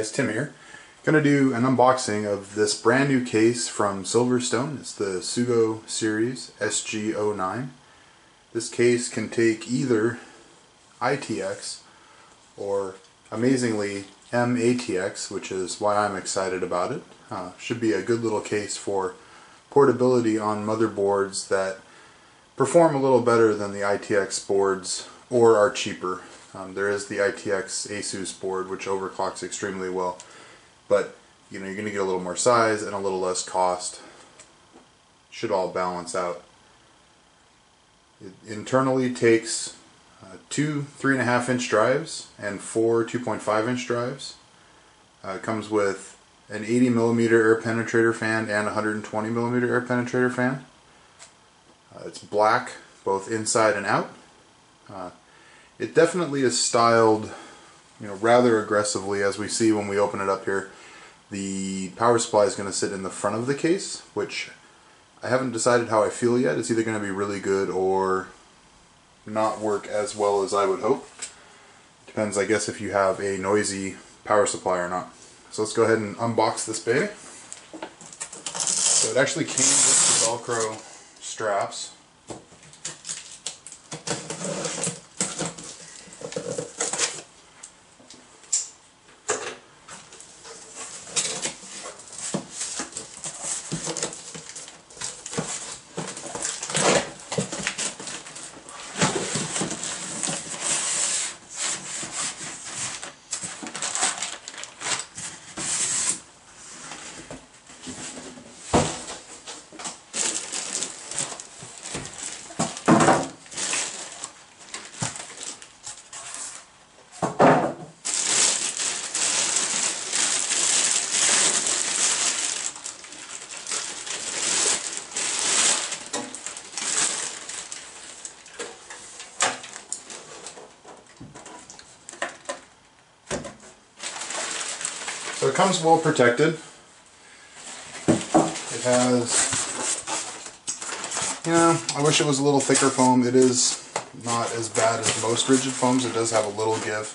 guys, Tim here. Gonna do an unboxing of this brand new case from SilverStone. It's the SUGO series SG09. This case can take either m-itx or, amazingly, m-atx, which is why I'm excited about it. Should be a good little case for portability on motherboards that perform a little better than the ITX boards or are cheaper. There is the ITX Asus board, which overclocks extremely well, but you're going to get a little more size and a little less cost. Should all balance out. It internally takes two 3.5-inch drives and four 2.5-inch drives. It comes with an 80mm air penetrator fan and a 120mm air penetrator fan. It's black, both inside and out. It definitely is styled, rather aggressively, as we see when we open it up here. The power supply is going to sit in the front of the case, which I haven't decided how I feel yet. It's either going to be really good or not work as well as I would hope. Depends, I guess, if you have a noisy power supply or not. So let's go ahead and unbox this baby. So it actually came with the Velcro straps. So it comes well protected. It has, I wish it was a little thicker foam. It is not as bad as most rigid foams. It does have a little give.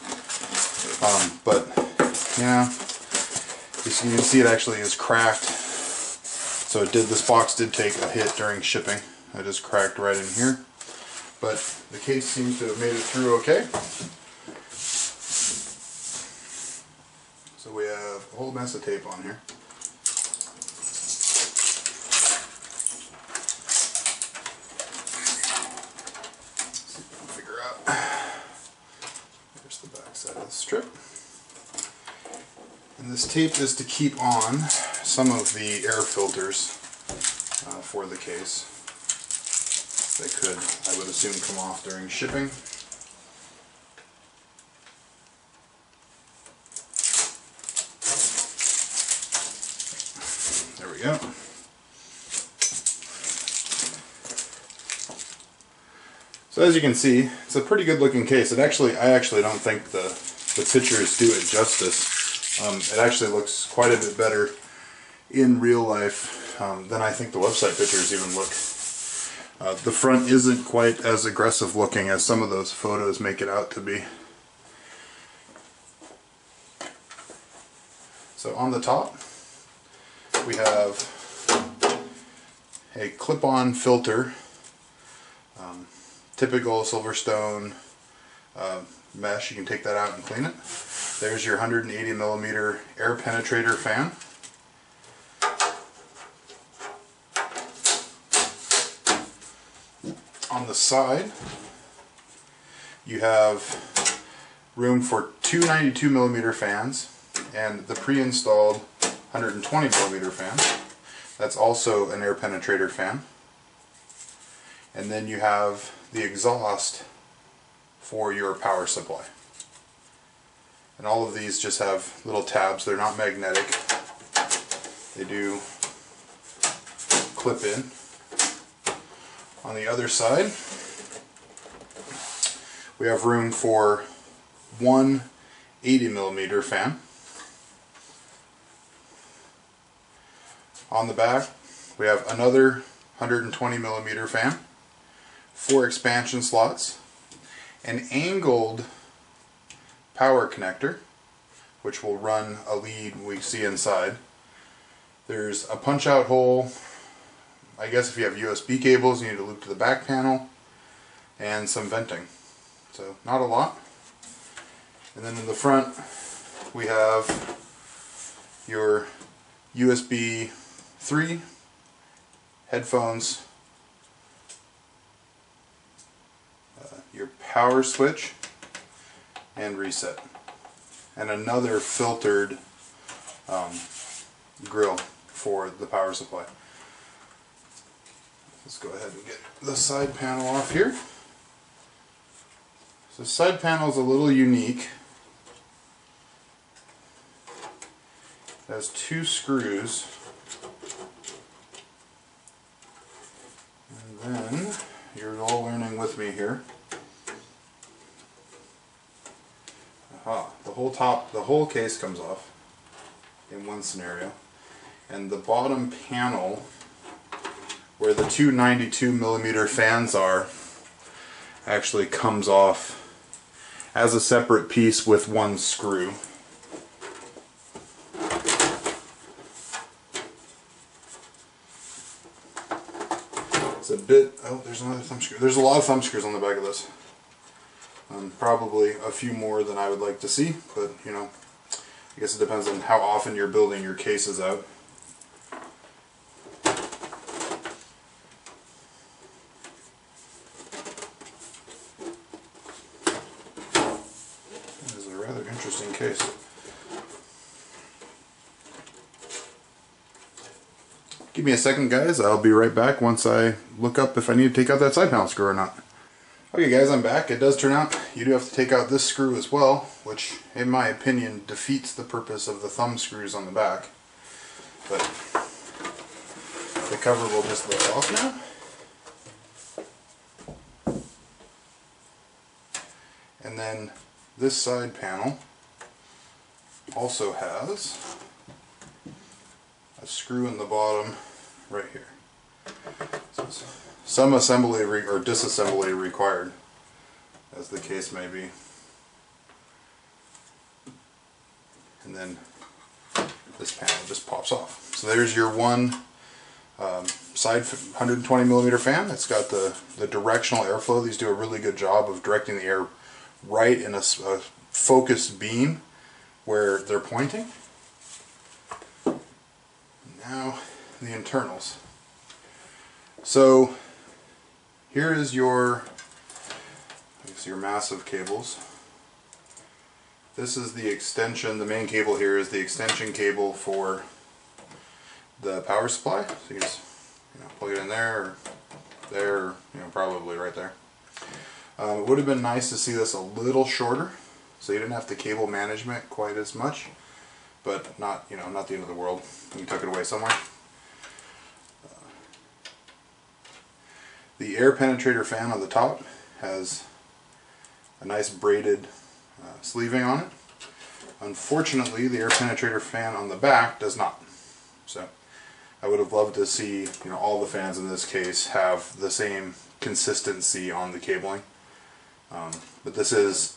But, as you can see, it actually is cracked. So this box did take a hit during shipping. It is cracked right in here. But the case seems to have made it through okay. So we have a whole mess of tape on here. Let's see if I can figure out. Here's the back side of the strip. And this tape is to keep on some of the air filters for the case. They could, I would assume, come off during shipping. There we go. So as you can see, it's a pretty good looking case. I actually don't think the pictures do it justice. It actually looks quite a bit better in real life than I think the website pictures even look. The front isn't quite as aggressive looking as some of those photos make it out to be. So on the top, we have a clip-on filter, typical SilverStone mesh. You can take that out and clean it. There's your 180mm air penetrator fan. On the side, you have room for two 92mm fans and the pre-installed 120mm fan. That's also an air penetrator fan. And then you have the exhaust for your power supply. And all of these just have little tabs. They're not magnetic. They do clip in. On the other side, we have room for one 80mm fan. On the back, we have another 120mm fan, 4 expansion slots, an angled power connector, which will run a lead we see inside. There's a punch out hole. I guess if you have USB cables, you need to loop to the back panel, and some venting. So not a lot. And then in the front we have your USB 3 headphones, your power switch and reset, and another filtered grill for the power supply. Let's go ahead and get the side panel off here. So the side panel is a little unique. It has 2 screws, and then you're all learning with me here. Aha, the whole case comes off in one scenario, and the bottom panel where the 2 92mm fans are actually comes off as a separate piece with 1 screw. It's a bit, oh, there's another thumb screw. There's a lot of thumb screws on the back of this. Probably a few more than I would like to see, but you know, I guess it depends on how often you're building your cases out. This is a rather interesting case. Give me a second, guys. I'll be right back once I look up if I need to take out that side panel screw or not. Okay guys, I'm back. It does turn out you do have to take out this screw as well, which in my opinion defeats the purpose of the thumb screws on the back. But the cover will just lift off now. And then this side panel also has a screw in the bottom right here. So some assembly or disassembly required, as the case may be. And then this panel just pops off. So there's your one side 120mm fan. It's got the directional airflow. These do a really good job of directing the air right in a focused beam where they're pointing. Now the internals. So here is your massive cables. This is the extension. The main cable here is the extension cable for the power supply. So you can just plug it in there, or probably right there. It would have been nice to see this a little shorter, so you didn't have to cable management quite as much, but not not the end of the world. You can tuck it away somewhere. The air penetrator fan on the top has a nice braided sleeving on it. Unfortunately, the air penetrator fan on the back does not. So I would have loved to see all the fans in this case have the same consistency on the cabling. But this is,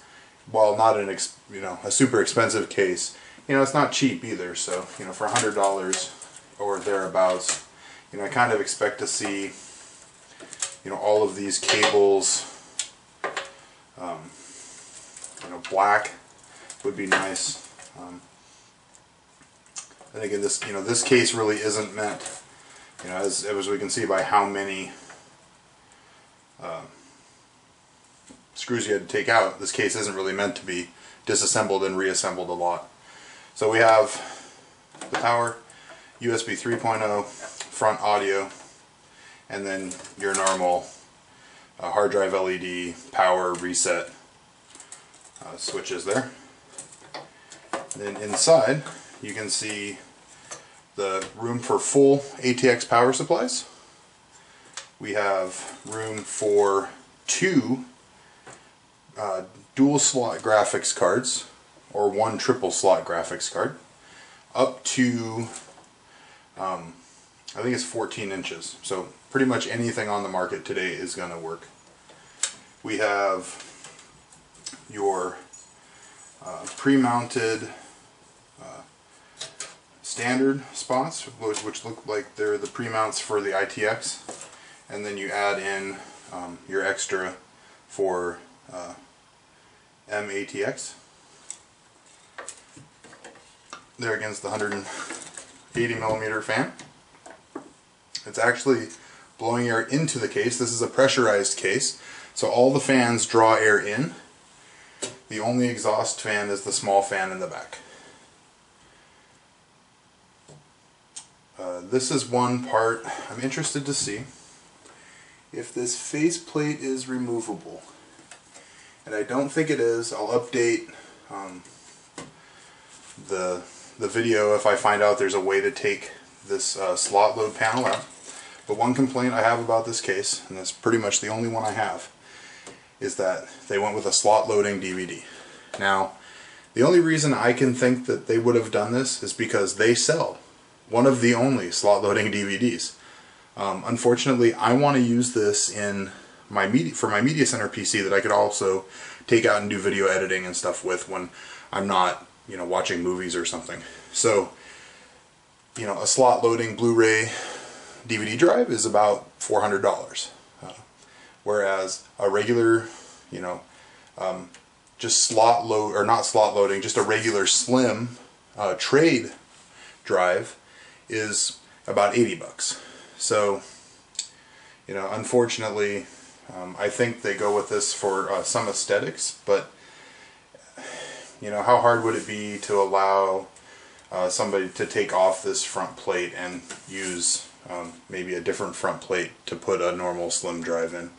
while not a super expensive case, it's not cheap either. So for $100 or thereabouts, I kind of expect to see all of these cables, black would be nice. And again, this case really isn't meant, as we can see by how many screws you had to take out, this case isn't really meant to be disassembled and reassembled a lot. So we have the power, USB 3.0, front audio, and then your normal hard drive LED, power, reset switches there. And then inside you can see the room for full ATX power supplies. We have room for 2 dual slot graphics cards, or 1 triple slot graphics card, up to I think it's 14 inches. So pretty much anything on the market today is going to work. We have your pre-mounted standard spots, which look like they're the pre-mounts for the ITX, and then you add in your extra for m-atx. There against the 180mm fan. It's actually blowing air into the case. This is a pressurized case, so all the fans draw air in. The only exhaust fan is the small fan in the back. This is one part I'm interested to see if this faceplate is removable. And I don't think it is. I'll update the video if I find out there's a way to take this slot load panel out. But one complaint I have about this case, and that's pretty much the only one I have, is that they went with a slot loading DVD. Now, the only reason I can think that they would have done this is because they sell one of the only slot loading DVDs. Unfortunately, I want to use this in my media center PC that I could also take out and do video editing and stuff with when I'm not, watching movies or something. So, a slot loading Blu-ray DVD drive is about $400, whereas a regular, just slot load, or not slot loading, just a regular slim trade drive is about $80. So, unfortunately, I think they go with this for some aesthetics, but how hard would it be to allow somebody to take off this front plate and use maybe a different front plate to put a normal slim drive in?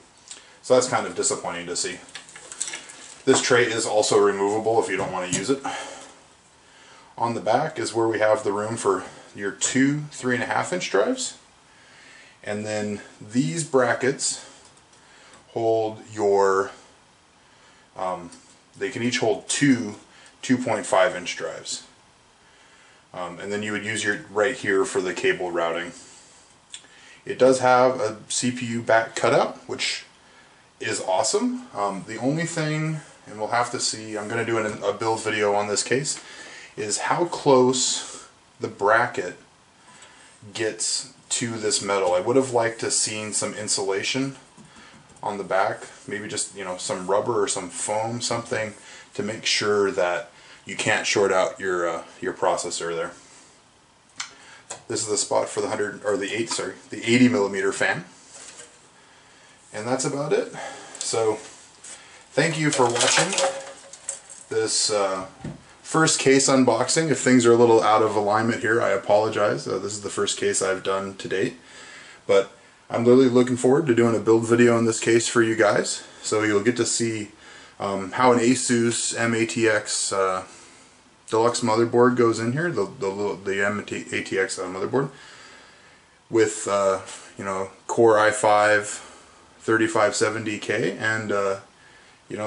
So that's kind of disappointing to see. This tray is also removable if you don't want to use it. On the back is where we have the room for your two 3.5-inch drives, and then these brackets hold your they can each hold two 2.5-inch drives, and then you would use your right here for the cable routing. It does have a CPU back cutout, which is awesome. The only thing, and we'll have to see, I'm going to do a build video on this case, is how close the bracket gets to this metal. I would have liked to seen some insulation on the back, maybe just some rubber or some foam, something to make sure that you can't short out your processor there. This is the spot for the 80mm fan, and that's about it. So thank you for watching this first case unboxing. If things are a little out of alignment here, I apologize. This is the first case I've done to date, but I'm really looking forward to doing a build video in this case for you guys. So you'll get to see how an ASUS m-atx deluxe motherboard goes in here, the m-atx motherboard with Core i5 3570K, and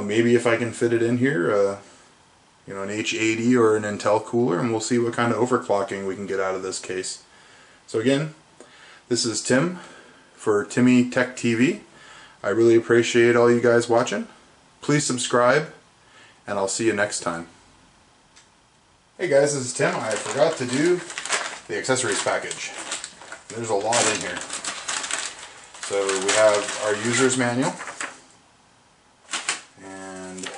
maybe if I can fit it in here, an H80 or an Intel cooler, and we'll see what kind of overclocking we can get out of this case. So again, this is Tim for Timmy Tech TV. I really appreciate all you guys watching. Please subscribe, and I'll see you next time. Hey guys, this is Tim. I forgot to do the accessories package. There's a lot in here. So we have our user's manual, and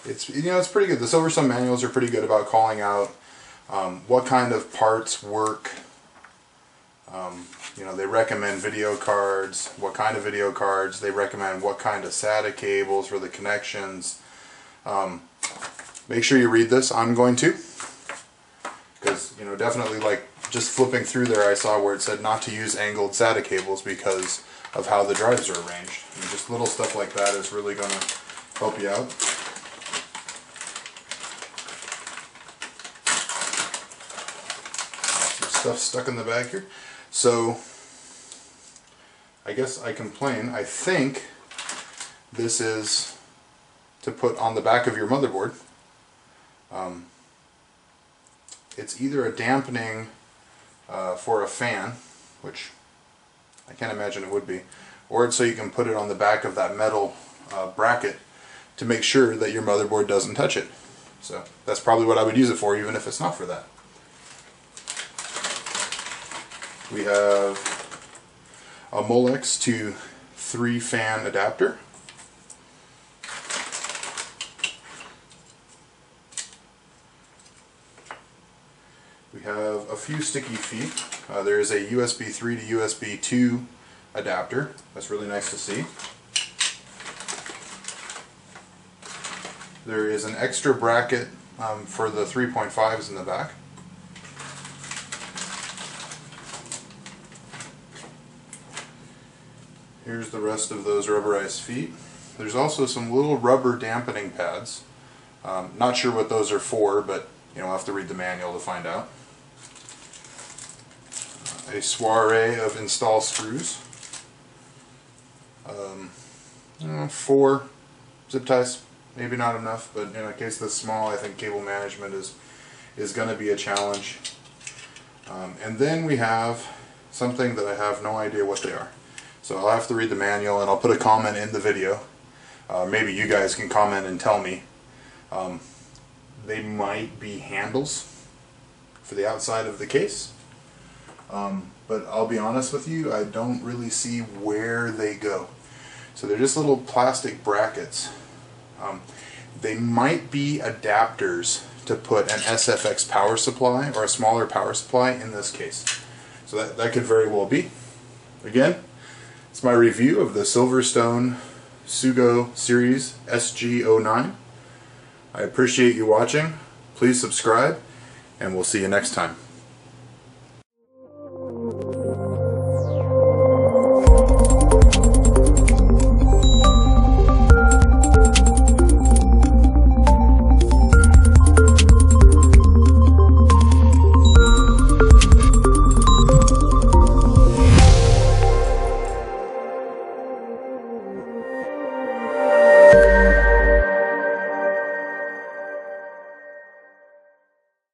it's pretty good. The SilverStone manuals are pretty good about calling out what kind of parts work. They recommend video cards, what kind of video cards. They recommend what kind of SATA cables for the connections. Make sure you read this. I'm going to, because definitely, like, just flipping through there, I saw where it said not to use angled SATA cables because of how the drives are arranged. And just little stuff like that is really going to help you out. Some stuff stuck in the back here. So I guess I complain. I think this is to put on the back of your motherboard. It's either a dampening for a fan, which I can't imagine it would be, or it's so you can put it on the back of that metal bracket to make sure that your motherboard doesn't touch it. So that's probably what I would use it for, even if it's not for that. We have a m-itx to 3-fan adapter. We have a few sticky feet. There is a USB 3 to USB 2 adapter. That's really nice to see. There is an extra bracket for the 3.5s in the back. Here's the rest of those rubberized feet. There's also some little rubber dampening pads. Not sure what those are for, but I'll have to read the manual to find out. A soiree of install screws. 4 zip ties. Maybe not enough, but in a case this small, I think cable management is going to be a challenge. And then we have something that I have no idea what they are. So I'll have to read the manual, and I'll put a comment in the video. Maybe you guys can comment and tell me. They might be handles for the outside of the case. But I'll be honest with you, I don't really see where they go. So they're just little plastic brackets. They might be adapters to put an SFX power supply or a smaller power supply in this case. So that could very well be. Again, it's my review of the SilverStone SUGO series SG09. I appreciate you watching. Please subscribe, and we'll see you next time.